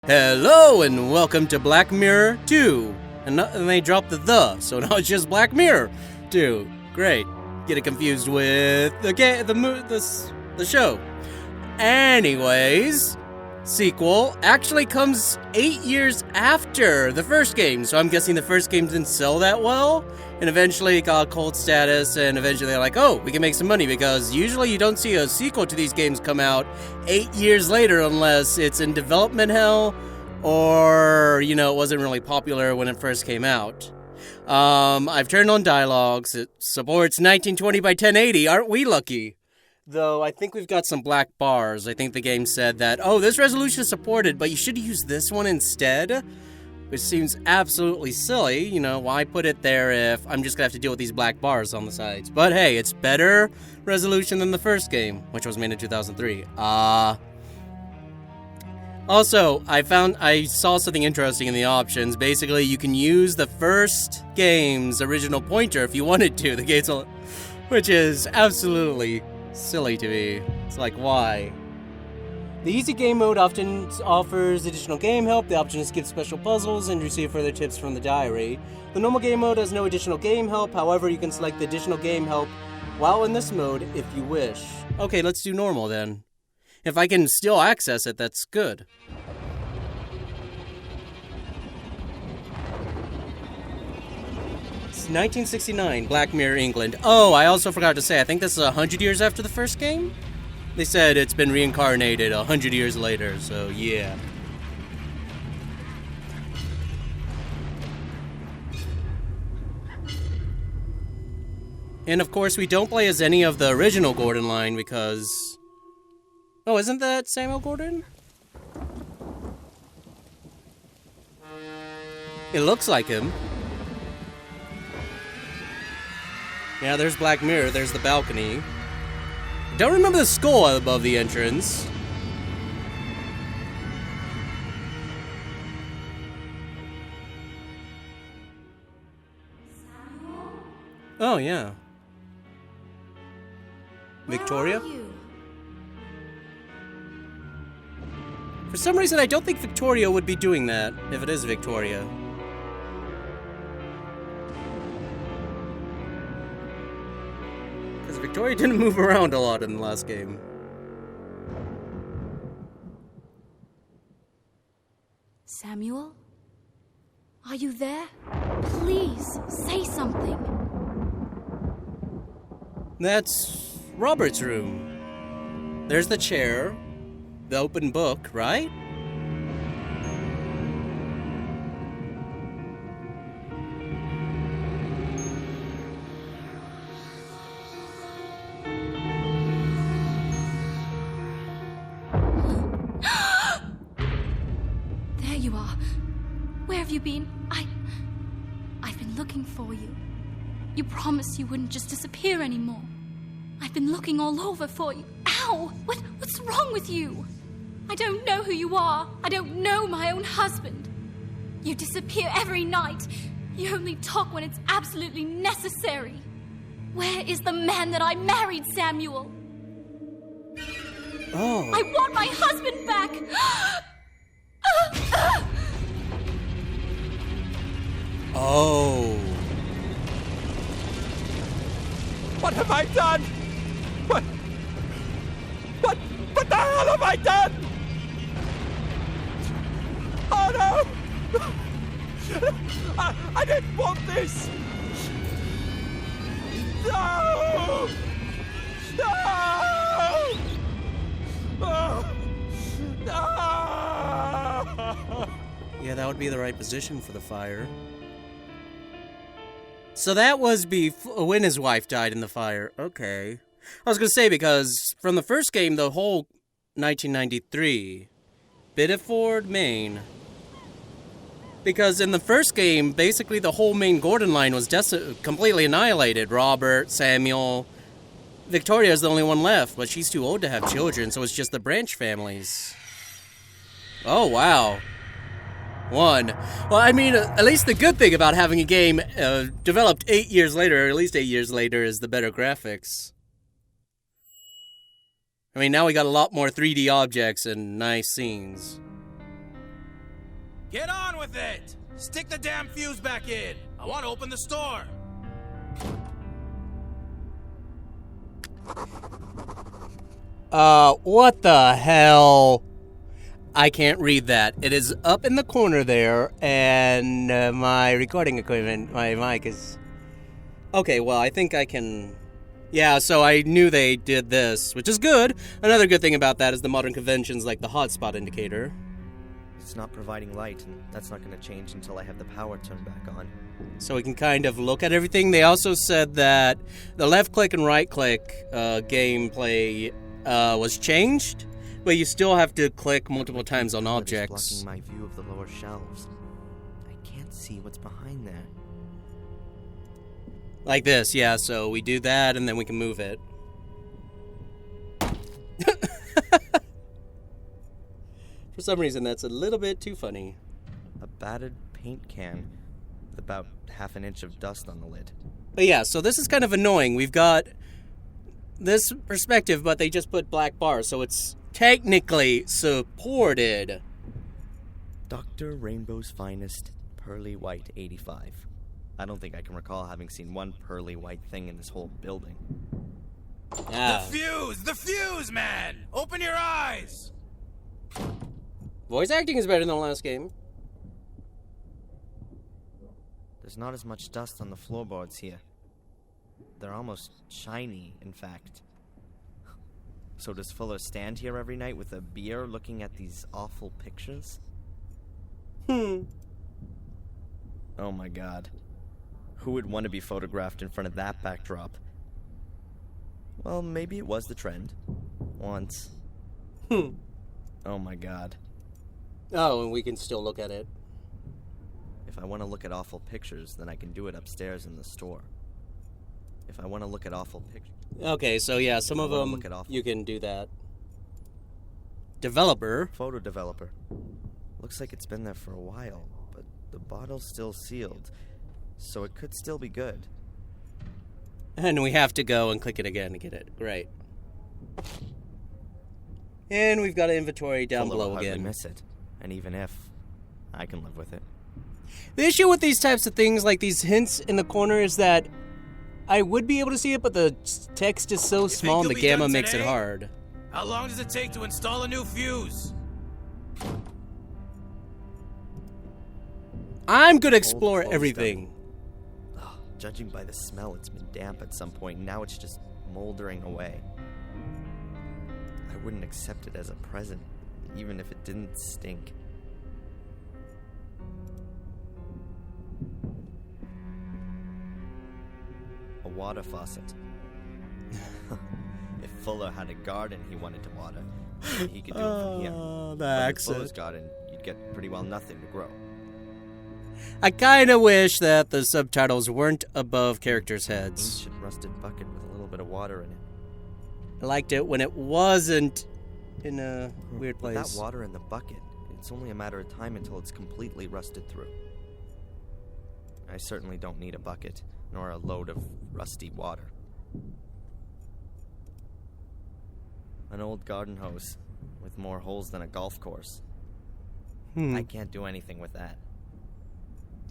Hello and welcome to Black Mirror 2. And they dropped the, so now it's just Black Mirror 2. Great. Get it confused with the show. Anyways, sequel actually comes 8 years after the first game, so I'm guessing the first game didn't sell that well, and eventually it got cult status, and eventually they're like, oh, we can make some money, because usually you don't see a sequel to these games come out 8 years later unless it's in development hell, or, it wasn't really popular when it first came out. I've turned on dialogues. It supports 1920 by 1080. Aren't we lucky? Though I think we've got some black bars. I think the game said that, oh, this resolution is supported, but you should use this one instead. Which seems absolutely silly. Why put it there if I'm just gonna have to deal with these black bars on the sides? But hey, it's better resolution than the first game, which was made in 2003. Also, I saw something interesting in the options. Basically, you can use the first game's original pointer if you wanted to. Which is absolutely silly to me. It's like, why? The easy game mode often offers additional game help. The option is skip special puzzles and receive further tips from the diary. The normal game mode has no additional game help. However, you can select the additional game help while in this mode if you wish. Okay, let's do normal then. If I can still access it, that's good. It's 1969, Black Mirror, England. Oh, I also forgot to say, I think this is 100 years after the first game? They said it's been reincarnated 100 years later, so yeah. And of course, we don't play as any of the original Gordon line because... Oh, isn't that Samuel Gordon? It looks like him. Yeah, there's Black Mirror, there's the balcony. Don't remember the skull above the entrance. Samuel? Oh, yeah. Victoria? Where are you? For some reason, I don't think Victoria would be doing that, if it is Victoria. Because Victoria didn't move around a lot in the last game. Samuel? Are you there? Please, say something. That's Robert's room. There's the chair. The open book, right? There you are. Where have you been? I've been looking for you. You promised you wouldn't just disappear anymore. I've been looking all over for you. Ow! What's wrong with you? I don't know who you are. I don't know my own husband. You disappear every night. You only talk when it's absolutely necessary. Where is the man that I married, Samuel? Oh. I want my husband back! Oh. What have I done? What the hell have I done? Oh no! I didn't want this! No! No! Oh. No! Yeah, that would be the right position for the fire. So that was when his wife died in the fire. Okay. I was going to say, because from the first game, the whole 1993, Biddeford, Maine. Because in the first game, basically the whole main Gordon line was completely annihilated. Robert, Samuel. Victoria is the only one left, but she's too old to have children, so it's just the branch families. Oh, wow. One. Well, I mean, at least the good thing about having a game developed 8 years later, or at least 8 years later, is the better graphics. I mean, now we got a lot more 3D objects and nice scenes. Get on with it! Stick the damn fuse back in! I want to open the store! What the hell? I can't read that. It is up in the corner there, and my recording equipment, my mic is... Okay, well, I think I can... Yeah, so I knew they did this, which is good. Another good thing about that is the modern conventions like the hotspot indicator. It's not providing light, and that's not going to change until I have the power turned back on. So we can kind of look at everything. They also said that the left click and right click gameplay was changed, but you still have to click multiple times on objects. Blocking my view of the lower shelves. I can't see what's behind there. Like this, yeah, so we do that and then we can move it. For some reason, that's a little bit too funny. A battered paint can with about half an inch of dust on the lid. But yeah, so this is kind of annoying. We've got this perspective, but they just put black bars, so it's technically supported. Dr. Rainbow's Finest Pearly White 85. I don't think I can recall having seen one pearly white thing in this whole building. Ah. The fuse, man! Open your eyes! Voice acting is better than the last game. There's not as much dust on the floorboards here. They're almost shiny, in fact. So does Fuller stand here every night with a beer looking at these awful pictures? Oh my god. Who would want to be photographed in front of that backdrop? Well, maybe it was the trend. Once. Oh my god. Oh, and we can still look at it. If I want to look at awful pictures, then I can do it upstairs in the store. If I want to look at awful pictures... Okay, so yeah, some of them you can do that. Developer. Photo developer. Looks like it's been there for a while, but the bottle's still sealed, so it could still be good. And we have to go and click it again to get it. Great. And we've got an inventory down Fuller below will hardly again. miss it, and even if, I can live with it. The issue with these types of things, like these hints in the corner, is that I would be able to see it, but the text is so small and the gamma makes it hard. How long does it take to install a new fuse? I'm gonna explore closed everything. Oh, judging by the smell, it's been damp at some point, and now it's just moldering away. I wouldn't accept it as a present, even if it didn't stink. A water faucet. If Fuller had a garden he wanted to water, he could do it from here. Oh, the But in accent. Fuller's garden, you'd get pretty well nothing to grow. I kinda wish that the subtitles weren't above characters' heads. Ancient rusted bucket with a little bit of water in it. I liked it when it wasn't in a weird With place. that water in the bucket, it's only a matter of time until it's completely rusted through. I certainly don't need a bucket, nor a load of rusty water. An old garden hose, with more holes than a golf course. I can't do anything with that.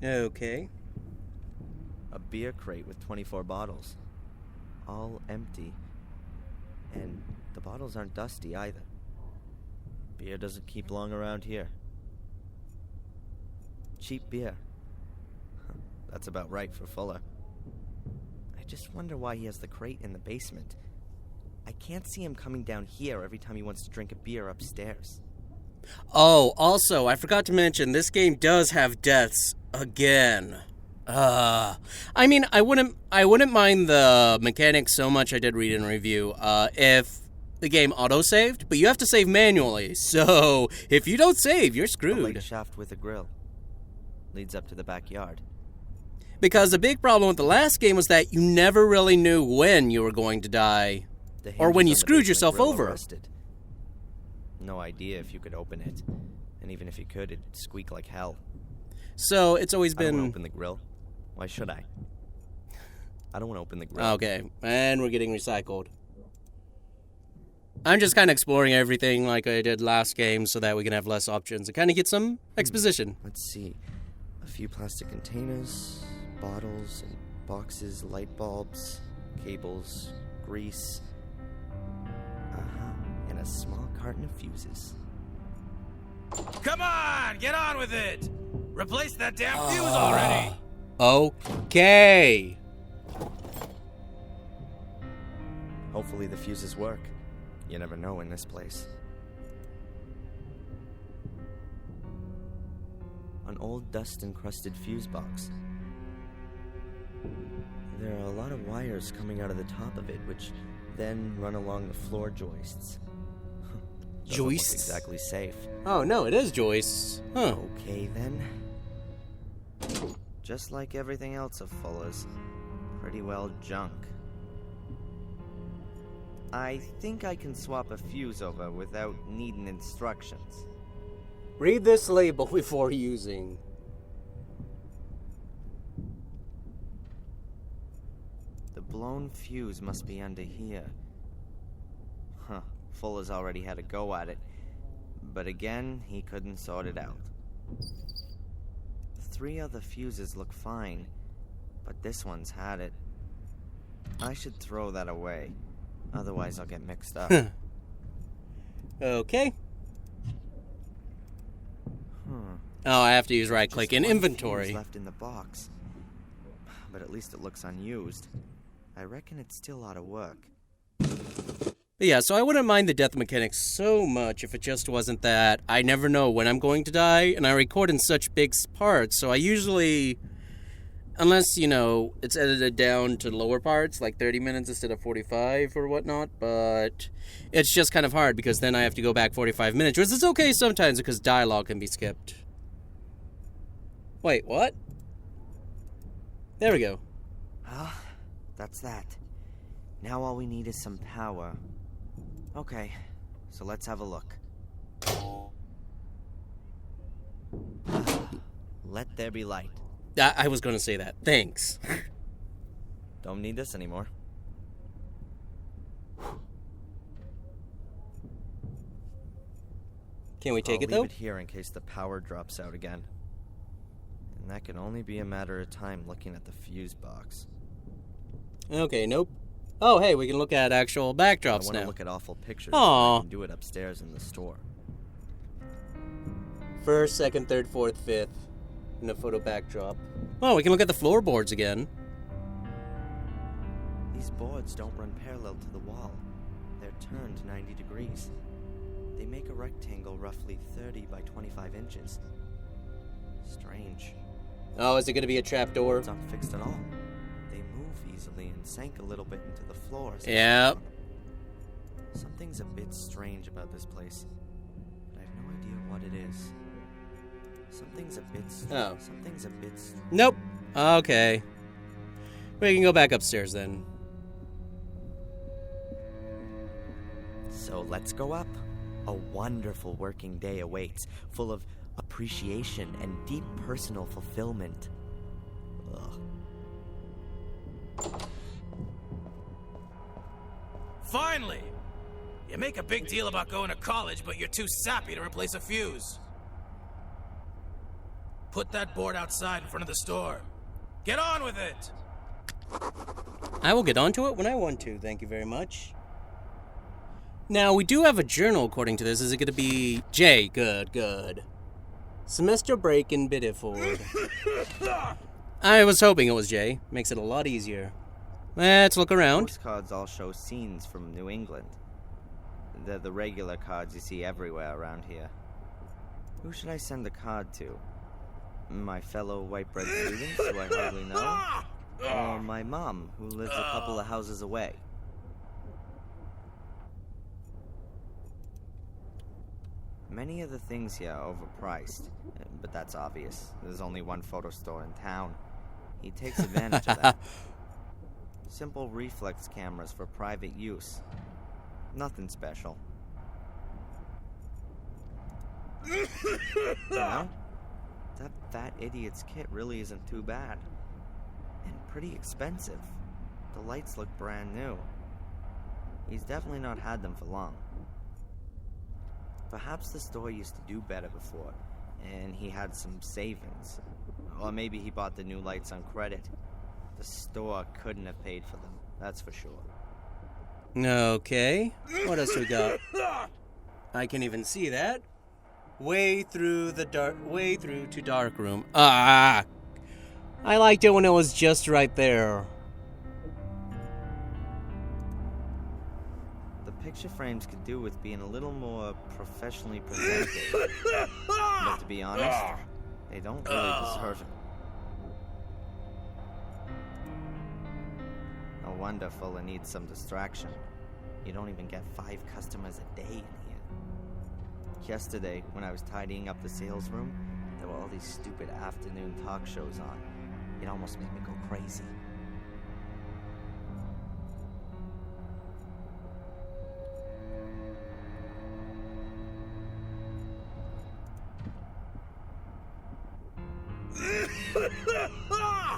Okay. A beer crate with 24 bottles. All empty. And the bottles aren't dusty either. Beer doesn't keep long around here. Cheap beer. That's about right for Fuller. I just wonder why he has the crate in the basement. I can't see him coming down here every time he wants to drink a beer upstairs. Oh, also, I forgot to mention, this game does have deaths again. I mean, I wouldn't mind the mechanics so much. I did read in a review. If the game auto-saved, but you have to save manually. So if you don't save, you're A screwed. lake shaft with a grill. Leads up to the backyard. Because the big problem with the last game was that you never really knew when you were going to die. The Or when you hinges on the screwed basement yourself grill over. are rusted. No idea if you could open it. And even if you could, it'd squeak like hell. So it's always I don't want been... to open the grill. Why should I? I don't want to open the grill. Okay, and we're getting recycled. I'm just kind of exploring everything like I did last game so that we can have less options and kind of get some exposition. Let's see. A few plastic containers, bottles and boxes, light bulbs, cables, grease. And a small carton of fuses. Come on, get on with it! Replace that damn fuse already! Okay. Hopefully the fuses work. You never know in this place. An old dust-encrusted fuse box. There are a lot of wires coming out of the top of it, which then run along the floor joists. Doesn't look Joists? exactly safe. Oh, no, it is Joyce. Huh. Okay, then. Just like everything else of Fuller's, pretty well junk. I think I can swap a fuse over without needing instructions. Read this label before using. The blown fuse must be under here. Huh, Fuller's already had a go at it. But again, he couldn't sort it out. 3 other fuses look fine, but this one's had it. I should throw that away. Otherwise, I'll get mixed up. Okay. Hmm. Oh, I have to use right-click in Just one inventory. fuse left in the box, but at least it looks unused. I reckon it still ought to work. But yeah, so I wouldn't mind the death mechanics so much if it just wasn't that I never know when I'm going to die, and I record in such big parts, so I usually, unless, you know, it's edited down to lower parts, like 30 minutes instead of 45 or whatnot, but it's just kind of hard because then I have to go back 45 minutes, which is okay sometimes because dialogue can be skipped. Wait, what? There we go. Well, that's that. Now all we need is some power. Okay, so let's have a look. Let there be light. I was going to say that. Thanks. Don't need this anymore. Can we take I'll it, though? leave it here in case the power drops out again. And that can only be a matter of time looking at the fuse box. Okay, nope. Oh, hey, we can look at actual I backdrops want to now. look at awful pictures. Aw. So I can do it upstairs in the store. First, second, third, fourth, fifth. And a photo backdrop. Oh, we can look at the floorboards again. These boards don't run parallel to the wall. They're turned 90 degrees. They make a rectangle roughly 30 by 25 inches. Strange. Oh, is it going to be a trapdoor? It's not fixed at all. They move easily and sank a little bit into the floor. as they Yep. sat on. Something's a bit strange about this place, but I have no idea what it is. Something's a bit strange. Oh. Something's a bit strange. Nope. Okay. We can go back upstairs then. So let's go up. A wonderful working day awaits, full of appreciation and deep personal fulfillment. Ugh. Finally! You make a big deal about going to college, but you're too sappy to replace a fuse. Put that board outside in front of the store. Get on with it! I will get onto it when I want to, thank you very much. Now, we do have a journal according to this. Is it going to be J? Good, good. Semester break in Biddeford. I was hoping it was J. Makes it a lot easier. Let's look around. Postcards all show scenes from New England. They're the regular cards you see everywhere around here. Who should I send a card to? My fellow white-bread students, who I hardly know? Or my mom, who lives a couple of houses away? Many of the things here are overpriced, but that's obvious. There's only one photo store in town. He takes advantage of that. Simple reflex cameras for private use. Nothing special. You know, that fat idiot's kit really isn't too bad. And pretty expensive. The lights look brand new. He's definitely not had them for long. Perhaps the store used to do better before, and he had some savings. Or maybe he bought the new lights on credit. The store couldn't have paid for them, that's for sure. Okay. What else we got? I can even see that. Way through to dark room. Ah! I liked it when it was just right there. The picture frames could do with being a little more professionally presented. But to be honest, they don't really deserve it. No wonder Fuller needs some distraction. You don't even get 5 customers a day in here. Yesterday, when I was tidying up the sales room, there were all these stupid afternoon talk shows on. It almost made me go crazy.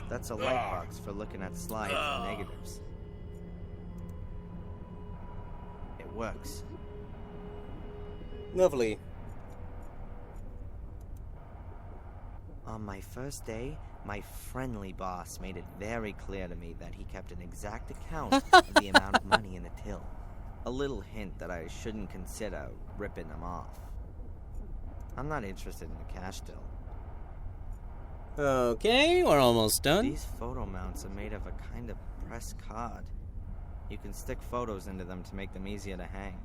That's a light box for looking at slides and negatives. It works. Lovely. On my first day, my friendly boss made it very clear to me that he kept an exact account of the amount of money in the till. A little hint that I shouldn't consider ripping him off. I'm not interested in the cash till. Okay, we're almost done. These photo mounts are made of a kind of pressed card. You can stick photos into them to make them easier to hang.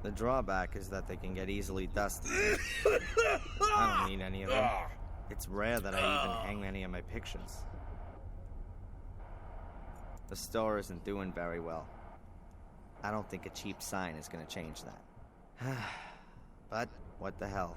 The drawback is that they can get easily dusty. I don't need any of them. It's rare that I even hang any of my pictures. The store isn't doing very well. I don't think a cheap sign is going to change that. But what the hell?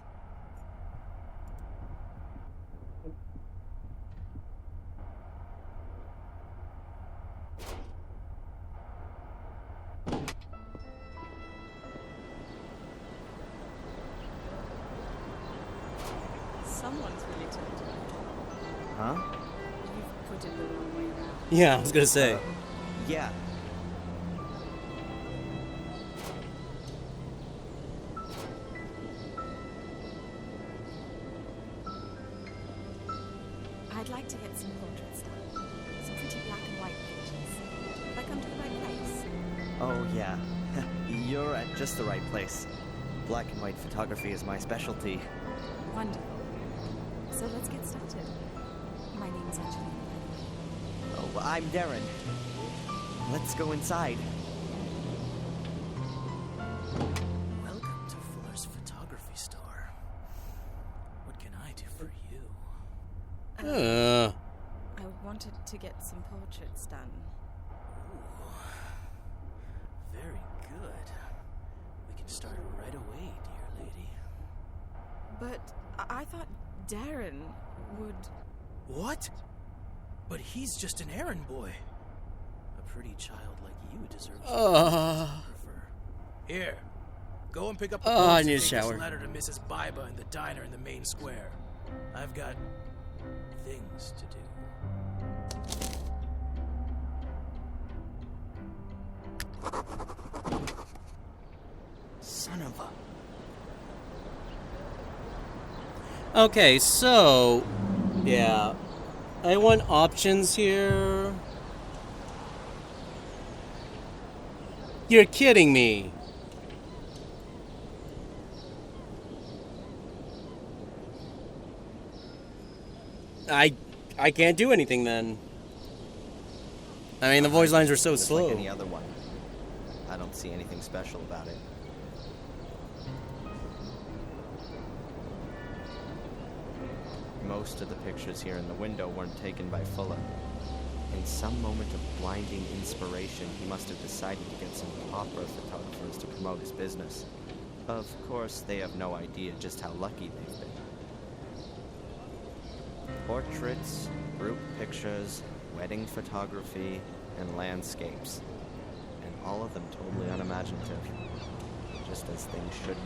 Someone's really turned it. Huh? You've put it the wrong way around. Yeah, I was gonna say. Yeah. I'd like to get some portraits done. Some pretty black and white pictures. Have I come to the right place? Oh, yeah. You're at just the right place. Black and white photography is my specialty. Wonderful. So let's get started. My name's Angelina. Oh, I'm Darren. Let's go inside. Welcome to Fuller's Photography Store. What can I do for you? I wanted to get some portraits done. Ooh. Very good. We can start right away, dear lady. But I thought Darren would... What? But he's just an errand boy. A pretty child like you deserves a photographer. Here, go and pick up the I post need a and take shower. this letter to Mrs. Biba in the diner in the main square. I've got things to do. Son of a... Okay, so yeah, I want options here. You're kidding me. I can't do anything then. I mean, the voice lines were so Just slow. like any other one. I don't see anything special about it. Most of the pictures here in the window weren't taken by Fuller. In some moment of blinding inspiration, he must have decided to get some opera photographers to promote his business. Of course, they have no idea just how lucky they've been. Portraits, group pictures, wedding photography, and landscapes. And all of them totally unimaginative. Just as things should be.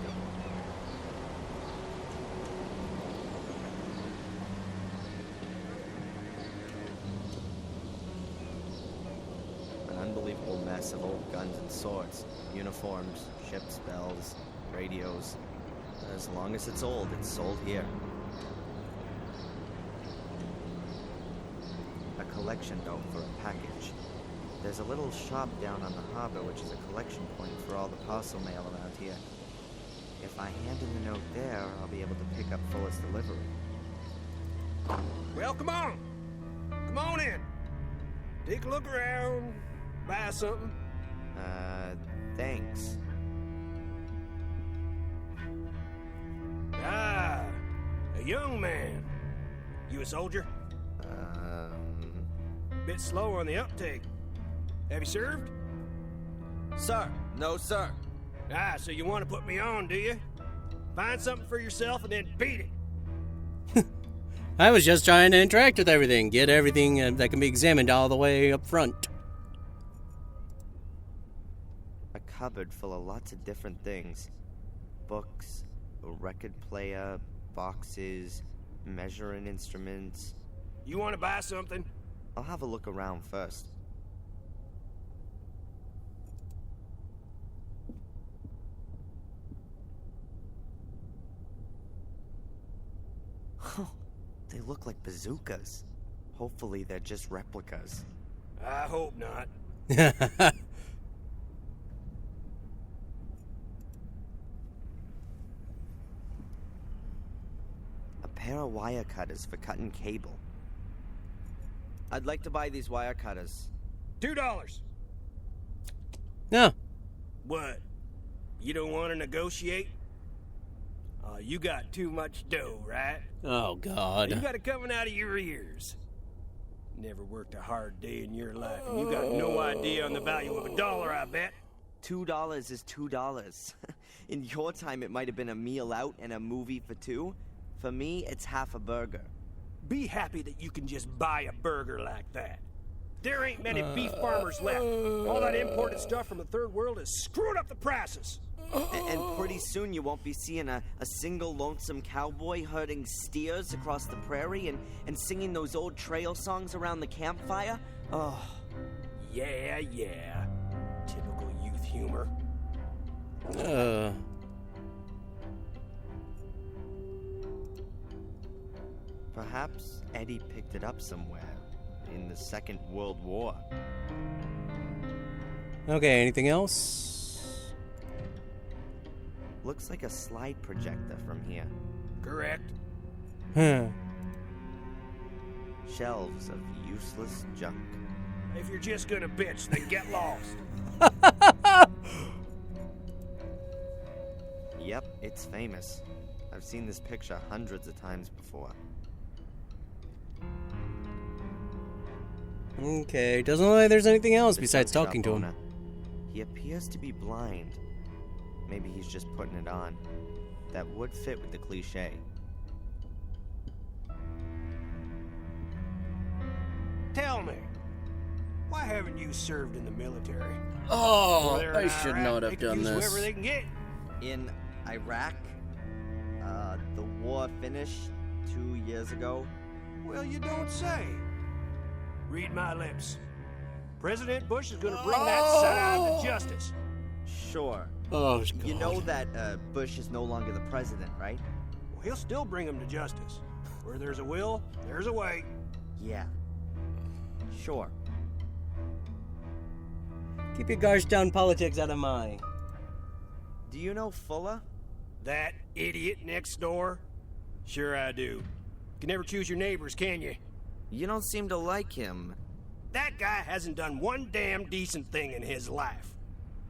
An unbelievable mess of old guns and swords, uniforms, ships' bells, radios. As long as it's old, it's sold here. A collection note for a package. There's a little shop down on the harbor which is a collection point for all the parcel mail around here. If I hand in the note there, I'll be able to pick up Fuller's delivery. Well, come on. Come on in. Take a look around. Buy something. Thanks. Ah, a young man. You a soldier? Bit slow on the uptake. Have you served? Sir! No, sir! Ah, so you want to put me on, do you? Find something for yourself and then beat it. I was just trying to interact with everything, get everything that can be examined all the way up front. A cupboard full of lots of different things. Books, a record player, boxes, measuring instruments. You want to buy something? I'll have a look around first. They look like bazookas. Hopefully they're just replicas. I hope not. A pair of wire cutters for cutting cable. I'd like to buy these wire cutters. $2. No. What? You don't want to negotiate? You got too much dough, right? Oh, God. You got it coming out of your ears. Never worked a hard day in your life, and you got no idea on the value of $1, I bet. $2 is $2. In your time, it might have been a meal out and a movie for two. For me, it's half a burger. Be happy that you can just buy a burger like that. There ain't many beef farmers left. All that imported stuff from the third world has screwed up the prices. And pretty soon you won't be seeing a single lonesome cowboy herding steers across the prairie and singing those old trail songs around the campfire. Oh. Yeah. Typical youth humor. Perhaps Eddie picked it up somewhere in the Second World War. Okay, anything else? Looks like a slide projector from here. Correct. Shelves of useless junk. If you're just gonna bitch, then get lost. Yep, it's famous. I've seen this picture hundreds of times before. Okay, doesn't look like there's anything else The besides junk talking shop to him. owner. He appears to be blind. Maybe he's just putting it on. That would fit with the cliche. Tell me, why haven't you served in the military? Oh, They're I in should Iraq, not they have can done use this. Whoever they can get. In Iraq, the war finished 2 years ago. Well, you don't say. Read my lips. President Bush is gonna bring that son to justice. Sure. Oh, God. You know that Bush is no longer the president, right? Well, he'll still bring him to justice. Where there's a will, there's a way. Yeah. Sure. Keep your Garstown politics out of mine. Do you know Fuller? That idiot next door? Sure I do. You can never choose your neighbors, can you? You don't seem to like him. That guy hasn't done one damn decent thing in his life.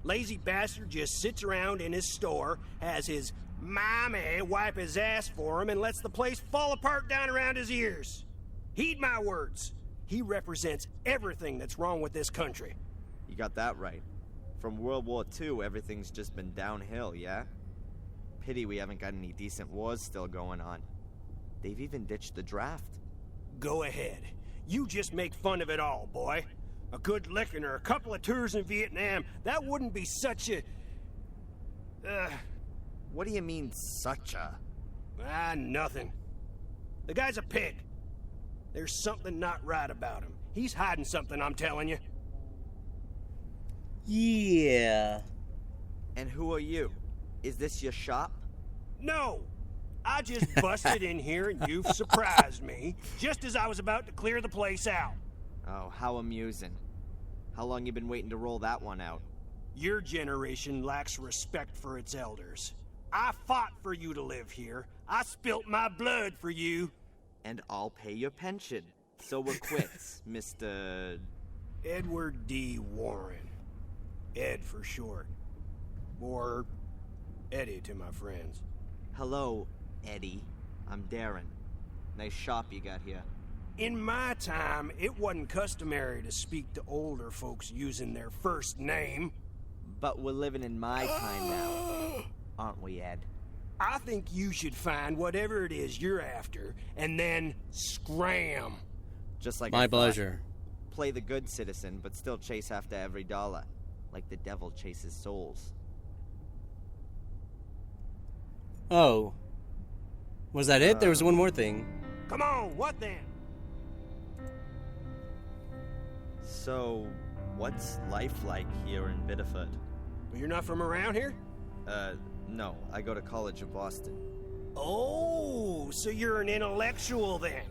Lazy bastard just sits around in his store, has his mommy wipe his ass for him, and lets the place fall apart down around his ears. Heed my words. He represents everything that's wrong with this country. You got that right. From World War II, everything's just been downhill, yeah? Pity we haven't got any decent wars still going on. They've even ditched the draft. Go ahead. You just make fun of it all, boy. A good licking or a couple of tours in Vietnam, that wouldn't be such a... What do you mean, such a? Nothing. The guy's a pig. There's something not right about him. He's hiding something, I'm telling you. Yeah. And who are you? Is this your shop? No! I just busted in here and you've surprised me, just as I was about to clear the place out. Oh, how amusing. How long you been waiting to roll that one out? Your generation lacks respect for its elders. I fought for you to live here. I spilt my blood for you. And I'll pay your pension. So we're quits, Mr. Edward D. Warren. Ed for short. Or Eddie to my friends. Hello, Eddie. I'm Darren. Nice shop you got here. In my time, it wasn't customary to speak to older folks using their first name. But we're living in my time now, aren't we, Ed? I think you should find whatever it is you're after, and then scram. Just like My I thought. pleasure. Play the good citizen, but still chase after every dollar. Like the devil chases souls. Oh. Was that it? There was one more thing. Come on, what then? So, what's life like here in Biddeford? You're not from around here? No. I go to college in Boston. Oh, so you're an intellectual then?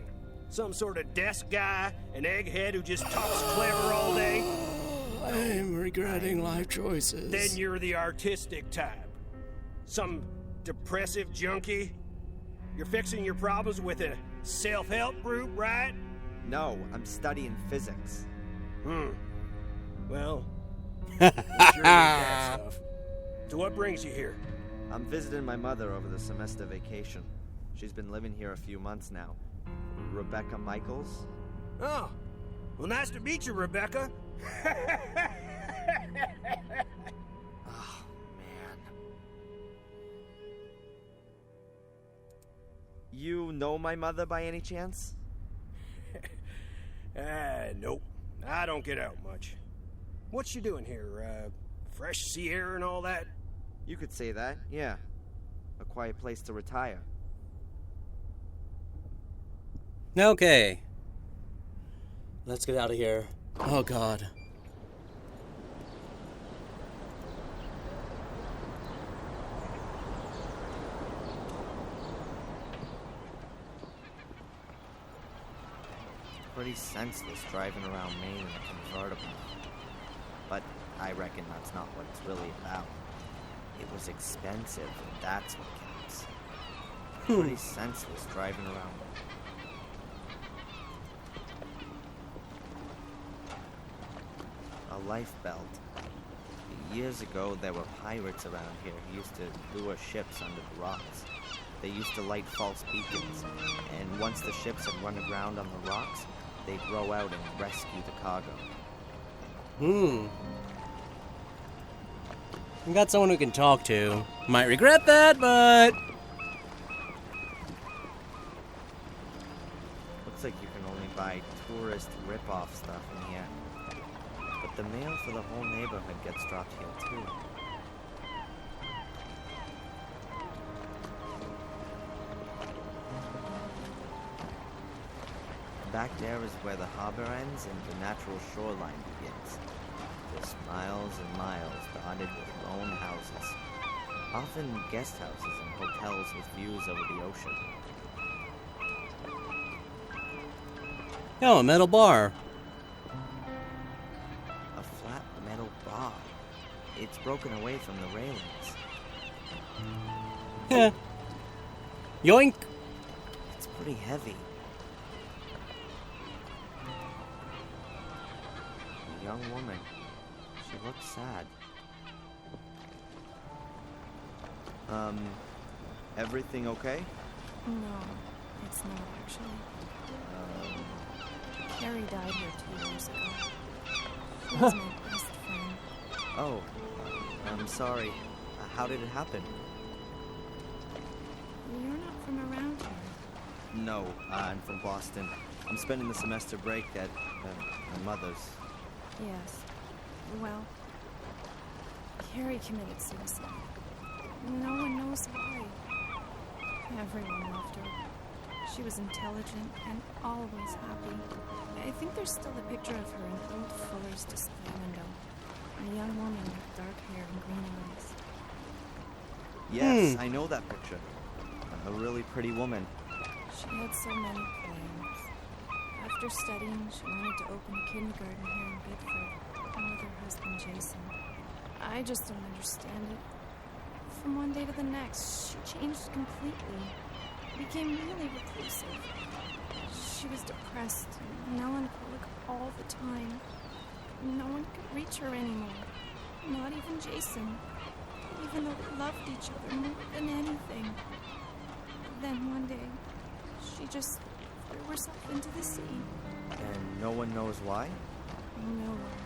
Some sort of desk guy, an egghead who just talks clever all day? I'm regretting life choices. Then you're the artistic type. Some depressive junkie? You're fixing your problems with a self-help group, right? No, I'm studying physics. Well, I'm sure you that stuff. So what brings you here? I'm visiting my mother over the semester vacation. She's been living here a few months now. Rebecca Michaels? Oh, well, nice to meet you, Rebecca. Oh, man. You know my mother by any chance? Nope. I don't get out much. What's she doing here? Fresh sea air and all that? You could say that, yeah. A quiet place to retire. Okay. Let's get out of here. Oh, God. Pretty senseless driving around Maine in a convertible. But I reckon that's not what it's really about. It was expensive, and that's what counts. Pretty senseless driving around. A life belt. Years ago, there were pirates around here who used to lure ships under the rocks. They used to light false beacons, and once the ships had run aground on the rocks, they'd row out and rescue the cargo. We got someone who can talk to. Might regret that, but... Looks like you can only buy tourist rip-off stuff in here. But the mail for the whole neighborhood gets dropped here, too. Back there is where the harbor ends and the natural shoreline begins. Just miles and miles dotted with lone houses. Often guest houses and hotels with views over the ocean. Oh, a metal bar. A flat metal bar. It's broken away from the railings. Yeah. Yoink. It's pretty heavy. A young woman. She looks sad. Everything okay? No, it's not actually. Carrie died here 2 years ago. She was my best friend. Oh, I'm sorry. How did it happen? You're not from around here. No, I'm from Boston. I'm spending the semester break at my mother's. Yes. Well, Carrie committed suicide. No one knows why. Everyone loved her. She was intelligent and always happy. I think there's still a picture of her in old Fuller's display window. A young woman with dark hair and green eyes. Yes, I know that picture. A really pretty woman. She had so many plans. After studying, she wanted to open a kindergarten here in Bickford, and with her husband Jason. I just don't understand it. From one day to the next, she changed completely. Became really reclusive. She was depressed and melancholic all the time. No one could reach her anymore. Not even Jason. Even though they loved each other more than anything. Then one day, she just threw herself into the sea. And no one knows why? No one.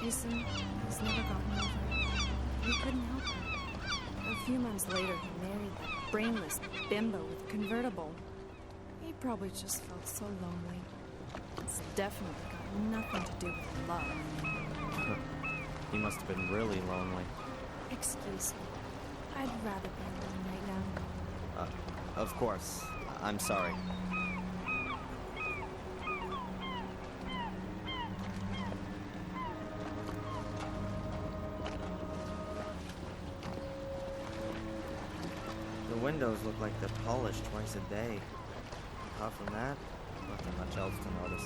Jason has never gotten over it. He couldn't help her. A few months later, he married that brainless bimbo with a convertible. He probably just felt so lonely. It's definitely got nothing to do with love. He must have been really lonely. Excuse me. I'd rather be alone right now. Of course. I'm sorry. The windows look like they're polished twice a day. Apart from that, nothing much else to notice.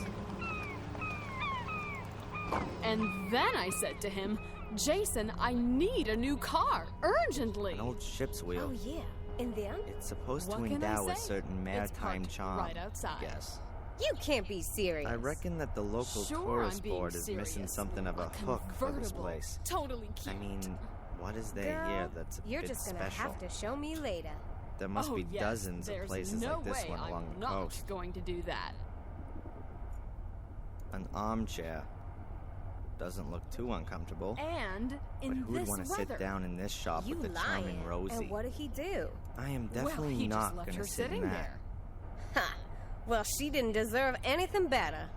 And then I said to him, Jason, I need a new car, urgently. An old ship's wheel. Oh, yeah. And then? It's supposed What to can I endow a say? certain It's maritime parked charm. right outside. I guess. You can't be serious. I reckon that the local Sure, tourist I'm being board is missing serious. something of a hook for this Convertible. place. Totally cute. I mean, what is there Girl, here that's a you're bit just gonna special? have to show me later. There must oh, be yes, dozens of there's places no like this way one I'm along the not coast. going to do that. An armchair. Doesn't look too uncomfortable. And But in who would this want to weather. sit down in this shop You with the charming lying. Rosie? And what did he do? I am Well, definitely he not just left going her to sit sitting in that. there. Ha! Well, she didn't deserve anything better.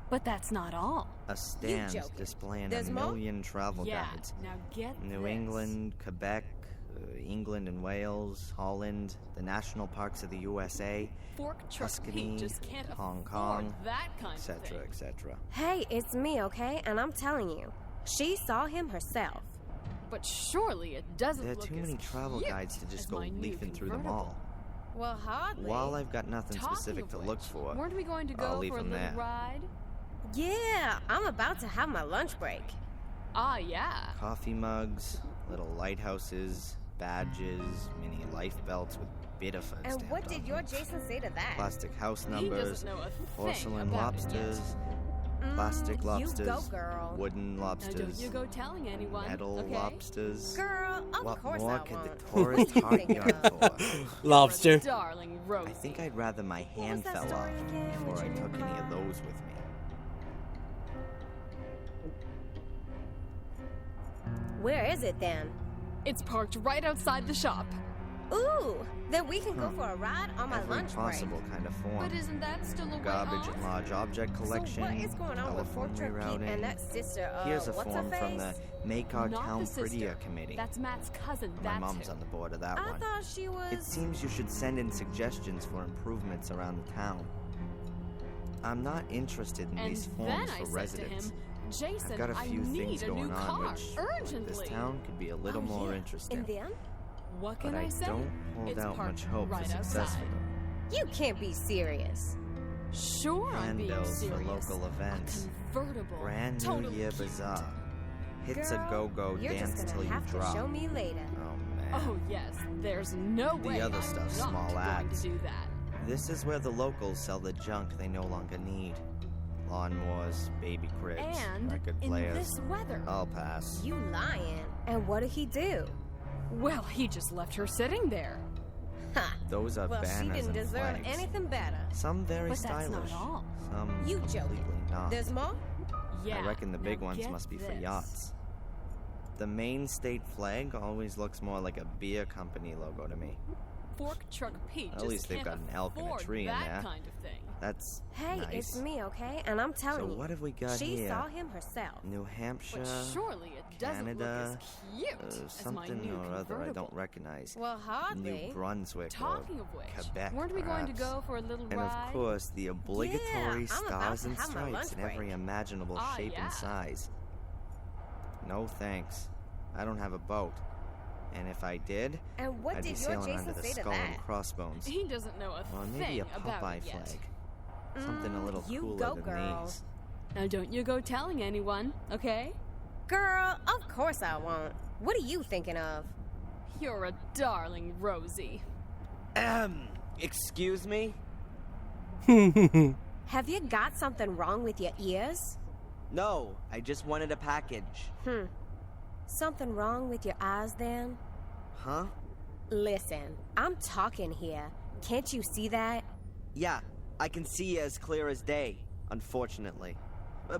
But that's not all. A stand joking. displaying There's a more? million travel Yeah, guides. now get New this. England, Quebec, England and Wales, Holland, the national parks of the USA, Fork truck Tuscany, Pete just can't Hong afford Kong, that kind of etc., thing. etc. Hey, it's me, okay? And I'm telling you, she saw him herself. But surely it doesn't There are look too as many travel cute guides to just as go my new leafing through them convertible. all. Well, hardly. While I've got nothing Talking specific of to which, look for, weren't we going to I'll go leave for a them little there. ride? Yeah, I'm about to have my lunch break. Ah, yeah. coffee mugs, little lighthouses, badges, mini life belts with Biddeford And stamped what on did your them, Jason say to that? plastic house He numbers, doesn't know a thing porcelain about it yet. lobsters, plastic lobsters, You go, girl. wooden Now don't lobsters, you go telling anyone, metal okay? lobsters. Girl, of What course more I could won't. the tourist What heart do you yearn think of? for? Lobster. Darling Rosie. I think I'd rather my hand that fell off story again before with I your took new any of car? those with me. Where is it then? It's parked right outside the shop. Ooh, then we can go for a ride on my Every lunch possible kind of form. But isn't that still a way Garbage off? and large object break. collection, So what is going on with Fork telephone Truck Pete rerouting. and that sister? Here's a what's form her from the face? Make Our Not Town the sister. Prettier committee. That's Matt's cousin. My That's mom's who. on the board of that I one. thought she was. It seems you should send in suggestions for improvements around the town. I'm not interested in And these then forms I for said residents. to him, Jason, I've got a I few need things a new going on car which, like urgently. this town, could be a little Oh, more yeah. interesting. And then? What can But I say? don't hold It's out parked much hope right for success outside. for them. You can't be serious. Sure, I'm being Handbills for serious. local events. A convertible. Brand New totally Year cute. Bazaar. Hits Girl, a go-go, you're dance just till gonna you have drop. to show me later. Oh man. Oh yes, there's no The way other I'm stuff's not small going ads. to do that. This is where the locals sell the junk they no longer need. Lawnmowers, baby cribs, And record in players. this weather. I'll pass. You lying. And what did he do? Well, he just left her sitting there. Ha! Those are Well, she banners didn't and deserve flags. anything better. Some very But that's stylish. not all. Some You completely joking. not. There's more? Yeah. I reckon the big now ones get must be for this. yachts. The main state flag always looks more like a beer company logo to me. Fork Truck Pete At just least they've can't got an elk and a afford tree in that there. kind of thing. That's Hey, nice. it's me, okay? And I'm telling So you. what have we got she here? saw him herself. New Hampshire, But surely it doesn't Canada, look as cute as my something new or other I convertible. don't recognize. Well, hardly. New Brunswick Talking or of which, Quebec, weren't we going to perhaps. go for a little And ride? of course, the obligatory Yeah, I'm about stars to and have my lunch stripes in every break. imaginable Ah, shape yeah. and size. No thanks. I don't have a boat. And if I did, And what I'd be did your sailing Jason under the say to skull and that? crossbones. He doesn't know a Or thing maybe a about Popeye it yet. flag. Something a little You cooler go, than girl. these. Now don't you go telling anyone, okay? Girl, of course I won't. What are you thinking of? You're a darling, Rosie. Excuse me? Have you got something wrong with your ears? No, I just wanted a package. Something wrong with your eyes then? Huh? Listen, I'm talking here. Can't you see that? Yeah, I can see as clear as day, unfortunately.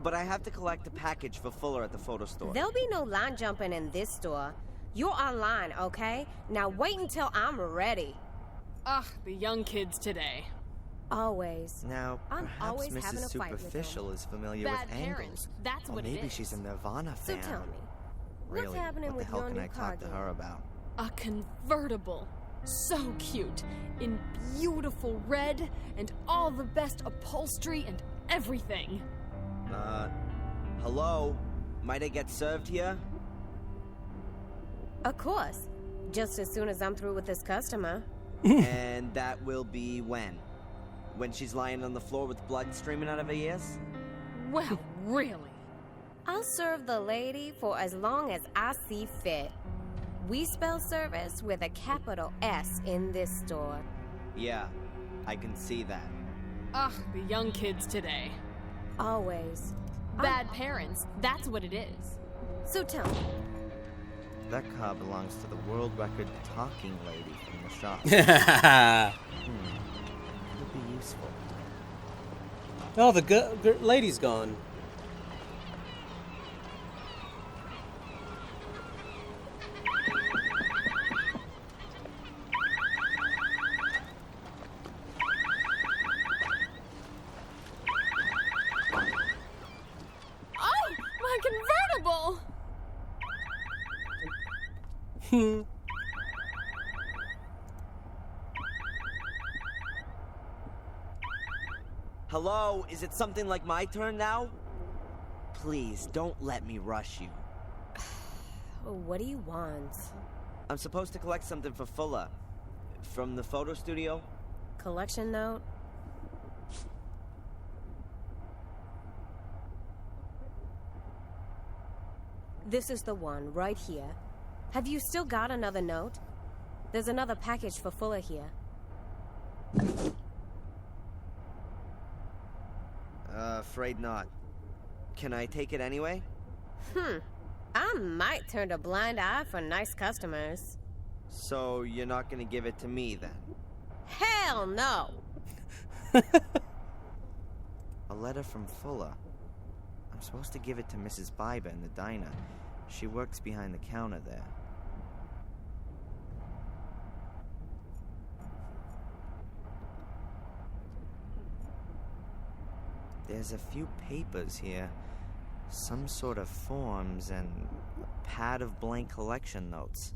But I have to collect a package for Fuller at the photo store. There'll be no line jumping in this store. You're online, okay? Now wait until I'm ready. Ugh, the young kids today. Always. Now, I'm perhaps always having Mrs. a fight with Superficial is familiar Bad with parents, angles. that's Or what it maybe is. she's a Nirvana So fan. tell me, Really, what's happening what with the hell your can new I car talk to game? her about? A convertible. So cute. In beautiful red and all the best upholstery and everything. Hello? Might I get served here? Of course. Just as soon as I'm through with this customer. And that will be when? When she's lying on the floor with blood streaming out of her ears? Well, really. I'll serve the lady for as long as I see fit. We spell service with a capital S in this store. Yeah, I can see that. Ugh, the young kids today. Always. Bad parents, that's what it is. So tell me, That car belongs to the world record talking lady from the shop. Could be useful. Oh, the lady's gone. Oh, my convertible! Hello, is it something like my turn now? Please, don't let me rush you. what do you want? I'm supposed to collect something for Fuller. From the photo studio? Collection note? This is the one, right here. Have you still got another note? There's another package for Fuller here. Afraid not. Can I take it anyway? I might turn a blind eye for nice customers. So you're not gonna give it to me then? Hell no! A letter from Fuller. I'm supposed to give it to Mrs. Biber in the diner. She works behind the counter there. There's a few papers here. Some sort of forms and a pad of blank collection notes.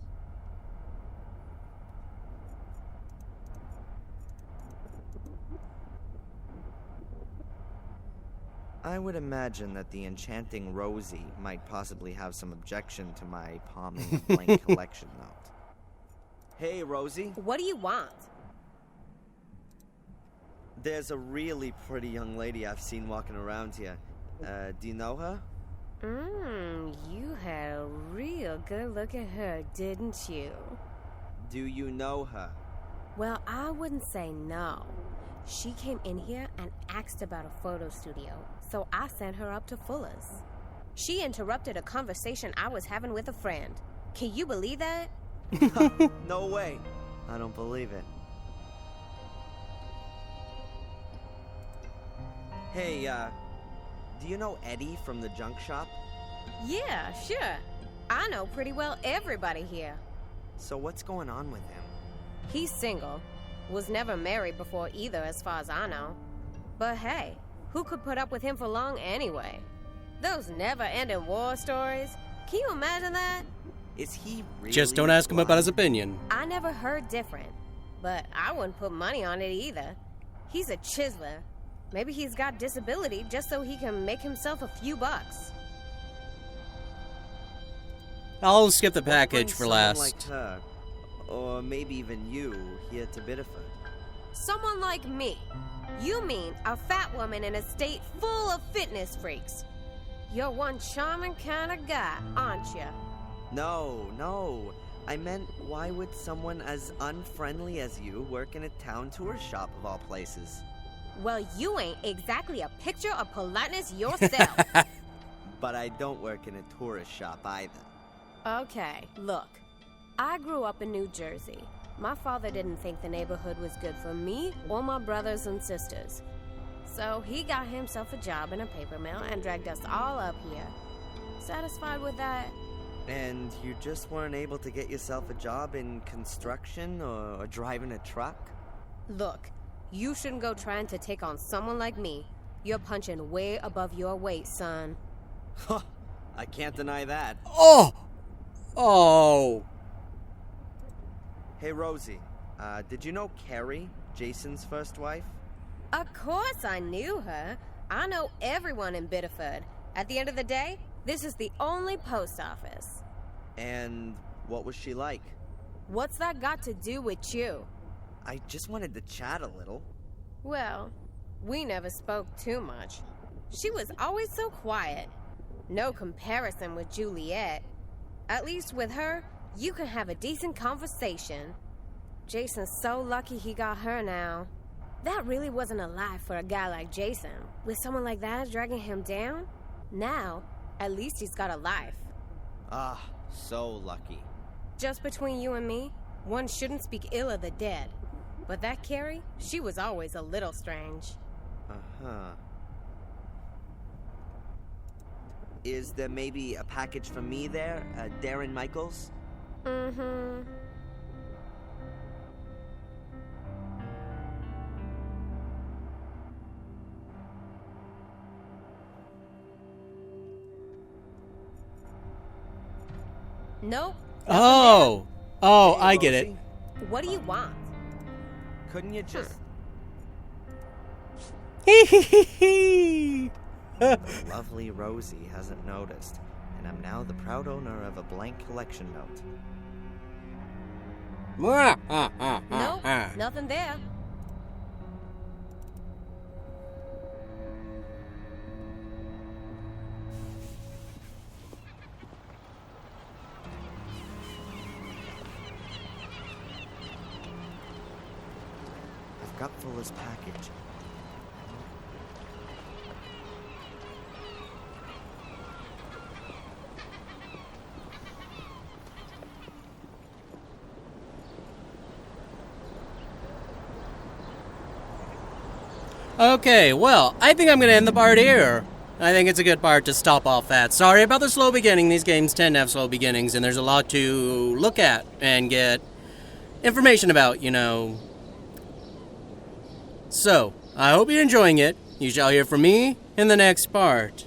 I would imagine that the enchanting Rosie might possibly have some objection to my palming a blank collection note. Hey, Rosie. What do you want? There's a really pretty young lady I've seen walking around here. Do you know her? You had a real good look at her, didn't you? Do you know her? Well, I wouldn't say no. She came in here and asked about a photo studio, so I sent her up to Fuller's. She interrupted a conversation I was having with a friend. Can you believe that? No way. I don't believe it. Hey, do you know Eddie from the junk shop? Yeah, sure. I know pretty well everybody here. So what's going on with him? He's single. Was never married before either, as far as I know. But hey, who could put up with him for long anyway? Those never-ending war stories. Can you imagine that? Is he really Just don't ask him about his opinion. I never heard different. But I wouldn't put money on it either. He's a chiseler. Maybe he's got disability just so he can make himself a few bucks. I'll skip the package Bring for someone last. like her, or maybe even you, here to Biddeford. Someone like me. You mean a fat woman in a state full of fitness freaks. You're one charming kind of guy, aren't you? No. I meant, why would someone as unfriendly as you work in a town tourist shop of all places? Well, you ain't exactly a picture of politeness yourself. But I don't work in a tourist shop either. Okay, look. I grew up in New Jersey. My father didn't think the neighborhood was good for me or my brothers and sisters. So he got himself a job in a paper mill and dragged us all up here. Satisfied with that? And you just weren't able to get yourself a job in construction or driving a truck? Look, you shouldn't go trying to take on someone like me. You're punching way above your weight, son. Huh, I can't deny that. Oh! Hey, Rosie, did you know Carrie, Jason's first wife? Of course I knew her. I know everyone in Biddeford. At the end of the day, this is the only post office. And what was she like? What's that got to do with you? I just wanted to chat a little. Well, we never spoke too much. She was always so quiet. No comparison with Juliet. At least with her, you can have a decent conversation. Jason's so lucky he got her now. That really wasn't a life for a guy like Jason. With someone like that dragging him down? Now, at least he's got a life. Ah, so lucky. Just between you and me, one shouldn't speak ill of the dead. But that Carrie, she was always a little strange. Uh-huh. Is there maybe a package for me there, Darren Michaels? Mm-hmm. Nope. Oh, Hey, I get it. Rosie, What do you want? Couldn't you just... Lovely Rosie hasn't noticed, and I'm now the proud owner of a blank collection note. Nope, nothing there. I've got Fuller's package. Okay, well, I think I'm going to end the part here. I think it's a good part to stop off at. Sorry about the slow beginning. These games tend to have slow beginnings, and there's a lot to look at and get information about, you know. So, I hope you're enjoying it. You shall hear from me in the next part.